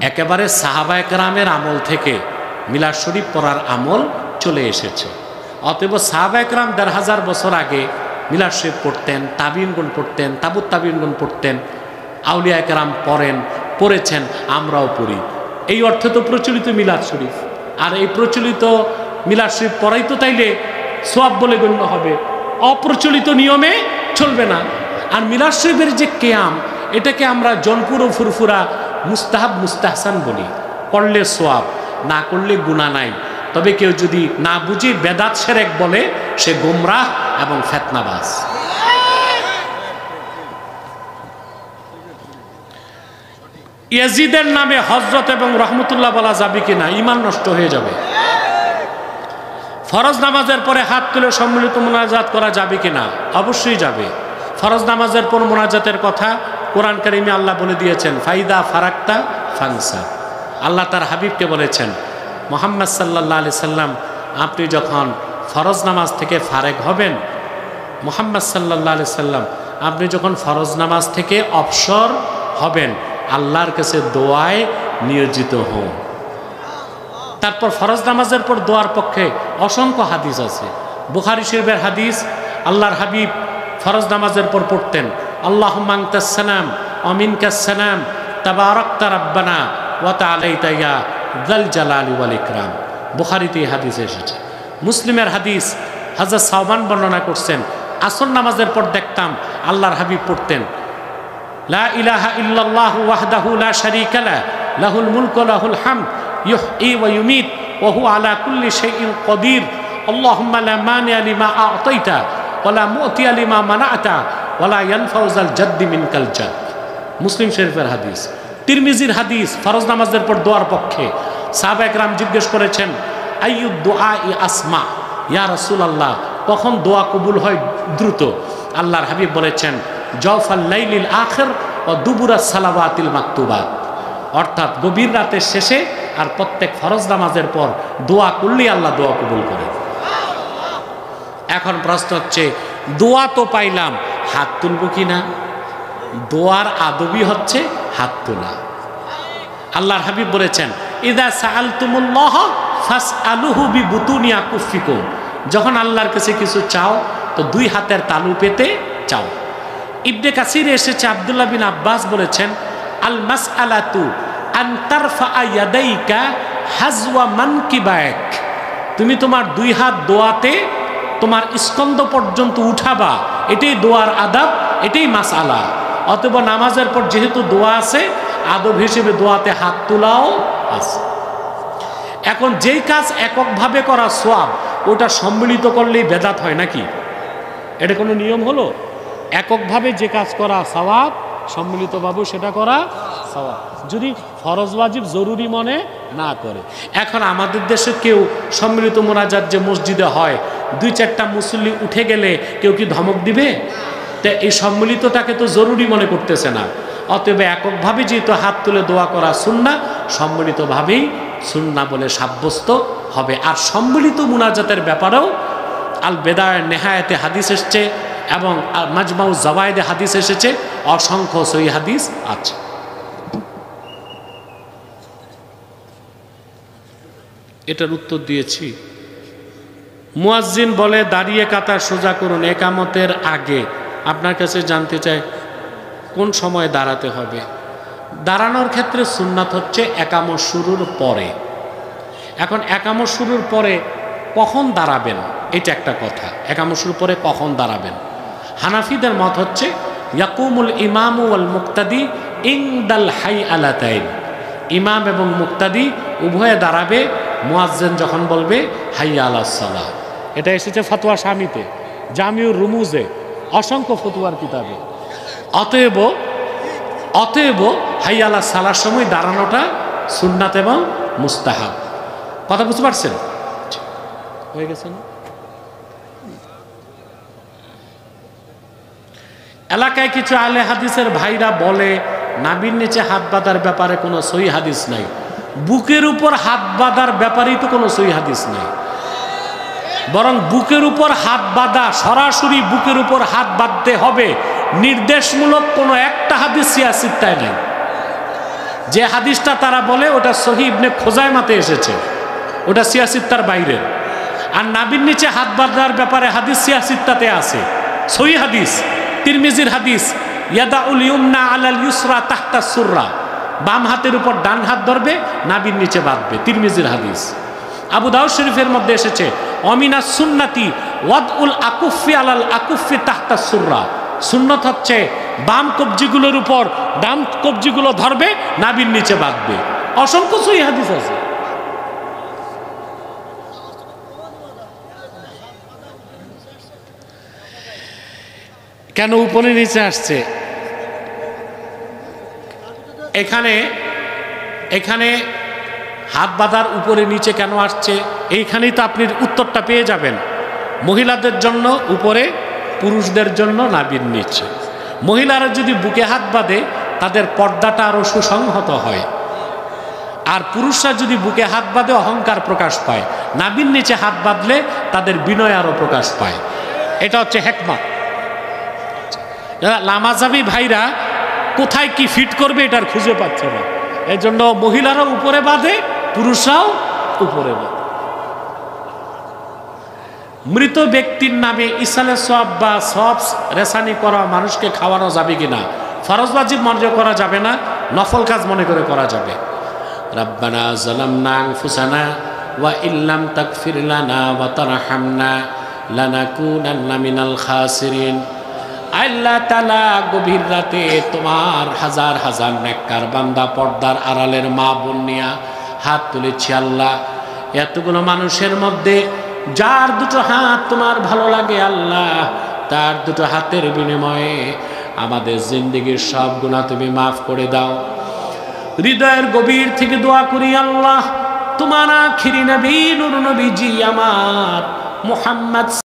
একেবারে সাহাবায়ে কেরামের আমল থেকে মিলাদ শরীফ পড়ার আমল চলে এসেছে। অতএব সাহাবায়ে কেরাম ১৫০০ বছর আগে মিলাদ শরীফ পড়তেন, তাবিনগুন পড়তেন, তাবুত তাবিনগুন পড়তেন, আউলিয়া কেরাম পড়েছেন, আমরাও পড়ি। এই অর্থে তো প্রচলিত মিলাদ শরীফ। আর এই প্রচলিত মিলাদ শরীফ পড়াই তো তাইলে সওয়াব বলে গণ্য হবে, অপ্রচলিত নিয়মে চলবে না। আর মিলাদ শরীফের যে কিয়াম, এটাকে আমরা জনপুর ও ফুরফুরা মুস্তাহাব মুস্তাহসান বলি। পড়লে সওয়াব, না করলে গুনাহ নাই। তবে কেউ যদি না বুঝে বেদাত শিরক বলে, সে গোমরাহ এবং ফিতনাবাজ। ইয়াজিদের নামে হযরত এবং রহমতুল্লাহ বলা যাবে কিনা? ঈমান নষ্ট হয়ে যাবে। ফরজ নামাজের পরে হাত তুলে সম্মিলিত মুনাজাত করা যাবে কিনা? অবশ্যই যাবে। ফরজ নামাজের পর মুনাজাতের কথা কোরআন কারিমে আল্লাহ বলে দিয়েছেন, ফাইদা ফারাক্তা ফানসাব। আল্লাহ তার হাবিবকে বলেছেন, মুহাম্মদ সাল্লাল্লাহু আলাইহি সাল্লাম, আপনি যখন ফরজ নামাজ থেকে ফারেক হবেন, মুহাম্মদ সাল্লাল্লাহু আলাইহি সাল্লাম, আপনি যখন ফরজ নামাজ থেকে অবসর হবেন, আল্লাহর কাছে দোয়ায় নিয়োজিত হন। তারপর ফরজ নামাজের পর দোয়ার পক্ষে অসংখ্য হাদিস আছে। বুখারী শরীফের হাদিস, আল্লাহর হাবিব ফরজ নামাজের পর পড়তেন, আল্লাহুম্মা আনতাস সালাম ওয়া মিনকাস সালাম তাবারাকতা রাব্বানা ওয়া তাআলাইতা ইয়া যাল জালালি ওয়াল ইকরাম। বুখারীতে এই হাদিস এসেছে। মুসলিমের হাদিস, হযরত সাওবান বর্ণনা করছেন, আসর নামাজের পর দেখতাম আল্লাহর হাবিব পড়তেন, লা ইলাহা ইল্লাল্লাহু ওয়াহদাহু লা শারীকা লাহু লাহুল মুলকু ওয়া লাহুল হামদ ইউহয়ী ওয়া ইউমীত ওয়া হুয়া আলা কুল্লি শাইইন কাদির আল্লাহুম্মা লা মানিআ লিমা আ'তাইতা ওয়া লা মু'তিয়া লিমা মানা'তা ওয়া লা ইয়ানফা'ু যাল জাদ্দি মিনকাল জাদ। মুসলিম শরীফের হাদিস। তিরমিজির হাদিস, ফরজ নামাজের পর দোয়ার পক্ষে সাহাবায়ে কেরাম জিজ্ঞেস করেছেন, আইয়ুদ দুআই আসমা, ইয়া রাসূলুল্লাহ, কখন দোয়া কবুল হয় দ্রুত? আল্লাহর হাবিব বলেছেন, জওফাল লাইলিল আখির ও দুবুরাস সালাওয়াতিল মাকতুবাত, অর্থাৎ গভীর রাতের শেষে আর প্রত্যেক ফরজ নামাজের পর দোয়া করলেই আল্লাহ দোয়া কবুল করেন। এখন প্রশ্ন হচ্ছে, দোয়া তো পাইলাম, হাত তুলব কি না? দোয়ার আদবই হচ্ছে হাত তোলা। আল্লাহর হাবিব বলেছেন, ইযা সাআলতুমুল্লাহ ফাসআলুহু বিবুতুনি আকুফিকুম, যখন আল্লাহর কাছে কিছু চাও তো দুই হাতের তালু পেতে চাও। ইবনে কাসিরে এসেছে, আব্দুল্লাহ বিন আব্বাস বলেছেন, আল মাসআলাতু আন তারফা ইয়াদাইকা হাজওয়া মানকিবাক, তুমি তোমার দুই হাত দোয়াতে তোমার স্কন্দ পর্যন্ত উঠাবা, এটাই দোয়ার আদাব, এটাই মাসআলা। অতএব নামাজের পর যেহেতু দোয়া আছে, আদব হিসেবে দোয়াতে হাত তোলাও আছে। এখন যেই কাজ এককভাবে করা সওয়াব, ওটা সম্মিলিত করলেই বেদাত হয় নাকি? এটা কোনো নিয়ম হলো? এককভাবে যে কাজ করা সওয়াব, সম্মিলিতভাবে সেটা করা সওয়াব, যদি ফরজ ওয়াজিব জরুরি মনে না করে। এখন আমাদের দেশে কেউ সম্মিলিত মুনাজাত যে মসজিদে হয়, ২-৪টা মুসল্লি উঠে গেলে কেউ কি ধমক দিবে? তো এই সম্মিলিতটাকে তো জরুরি মনে করতেছে না। অতএব এককভাবে যেহেতু হাত তুলে দোয়া করা সুন্নাহ, সম্মিলিতভাবেই সুন্নাহ বলে সাব্যস্ত হবে। আর সম্মিলিত মুনাজাতের ব্যাপারেও আল বেদায়ে নেহায়াতে হাদিস এসেছে এবং মাজমাউ জাওয়ায়েদে হাদিস এসেছে, অসংখ্য সহিহ হাদিস আছে। এটার উত্তর দিয়েছি। মুয়াজ্জিন বলে দাঁড়িয়ে কাতার সোজা করুন, একামতের আগে। আপনার কাছে জানতে চাই কোন সময় দাঁড়াতে হবে? দাঁড়ানোর ক্ষেত্রে সুন্নাত হচ্ছে একামত শুরুর পরে। এখন একামত শুরুর পরে কখন দাঁড়াবেন, এটা একটা কথা। একামত শুরুর পরে কখন দাঁড়াবেন? হানাফিদের মত হচ্ছে ইয়াকুমুল ইমামু ওয়াল মুক্তাদি ইনদাল হাই আলাতাইন, ইমাম এবং মুক্তাদি উভয়ে দাঁড়াবে মুয়াজ্জিন যখন বলবে হাইয়া আলাস সালাহ। এটা এসেছে ফতোয়া শামিতে, জামিউর রুমুজে, অসংখ্য ফতোয়ার কিতাবে। অতএব হাইয়া আলাস সালাহর সময় দাঁড়ানোটা সুন্নাত এবং মুস্তাহাব। কথা বুঝতে পারছেন? হয়ে গেছে না? এলাকায় কিছু আলে হাদিসের ভাইরা বলে নাভির নিচে হাত বাঁধার ব্যাপারে কোনো সহিহ হাদিস নাই। বুকের উপর হাত বাঁধার ব্যাপারেই তো কোনো সহিহ হাদিস নাই। বরং বুকের উপর হাত বাঁধা, সরাসরি বুকের উপর হাত বাঁধতে হবে, নির্দেশমূলক কোনো একটা হাদিস সিয়াসিত্তায় নাই। যে হাদিসটা তারা বলে ওটা সহিহ ইবনে খুজাইমাতে এসেছে, ওটা সিয়াসিত্তার বাইরের। আর নাভির নিচে হাত বাঁধার ব্যাপারে হাদিস সিয়াসিত্তাতে আছে, সহিহ হাদিস, তিরমিজির হাদিস, ইয়াদাউল ইউমনা আলাল ইউসরা তাহতা সুররা, বাম হাতের উপর ডান হাত ধরবে, নাভির নিচে বাঁধবে, তিরমিজির হাদিস। আবু দাউদ শরীফের মধ্যে এসেছে অমিনা সুন্নাতি ওয়াদউল আকুফি আলাল আকুফি তাহতা সুররা, সুন্নত হচ্ছে বাম কবজিগুলোর উপর ডান কবজিগুলো ধরবে, নাভির নিচে বাঁধবে। অসংখ্য সহিহ হাদিস আছে। কেন উপরে নিচে আসছে? এখানে এখানে হাত বাঁধার উপরে নিচে কেন আসছে, এইখানেই তো আপনি উত্তরটা পেয়ে যাবেন। মহিলাদের জন্য উপরে, পুরুষদের জন্য নাভির নিচে। মহিলারা যদি বুকে হাত বাঁধে তাদের পর্দাটা আরো সুসংহত হয়, আর পুরুষরা যদি বুকে হাত বাঁধে অহংকার প্রকাশ পায়, নাভির নিচে হাত বাঁধলে তাদের বিনয় আরো প্রকাশ পায়। এটা হচ্ছে হিকমত। লামাজাবি ভাইরা কোথায় কি ফিট করবে এটার খুঁজে পাচ্ছে না, এই জন্য মহিলারাও উপরে বাঁধে, পুরুষরাও উপরে বাঁধে। মৃত ব্যক্তির নামে ইসালে সওয়াব বা সওয়াব রেসানি করা মানুষকে খাওয়ানো যাবে কিনা? ফরজ ওয়াজিব মনে করা যাবে না, নফল কাজ মনে করে করা যাবে। রাব্বানা যালামনা আনফুসানা ওয়া ইল্লাম তাগফির লানা ওয়া তারহামনা লানাকুনান্না মিনাল খাসিরিন। আল্লাহ তাআলা গভীর রাতে তোমার হাজার হাজার নেককার বান্দা পর্দার আড়ালের মা বোন নিয়া হাত তুলেছি। আল্লাহ, এতগুলো মানুষের মধ্যে যার দুটো হাত তোমার ভালো লাগে আল্লাহ, তার দুটো হাতের বিনিময়ে আমাদের জিন্দেগির সব গুনাহ তুমি মাফ করে দাও। হৃদয়ের গভীর থেকে দোয়া করি আল্লাহ, তোমার আখিরি নবী নূর নবীজি আমার মুহাম্মদ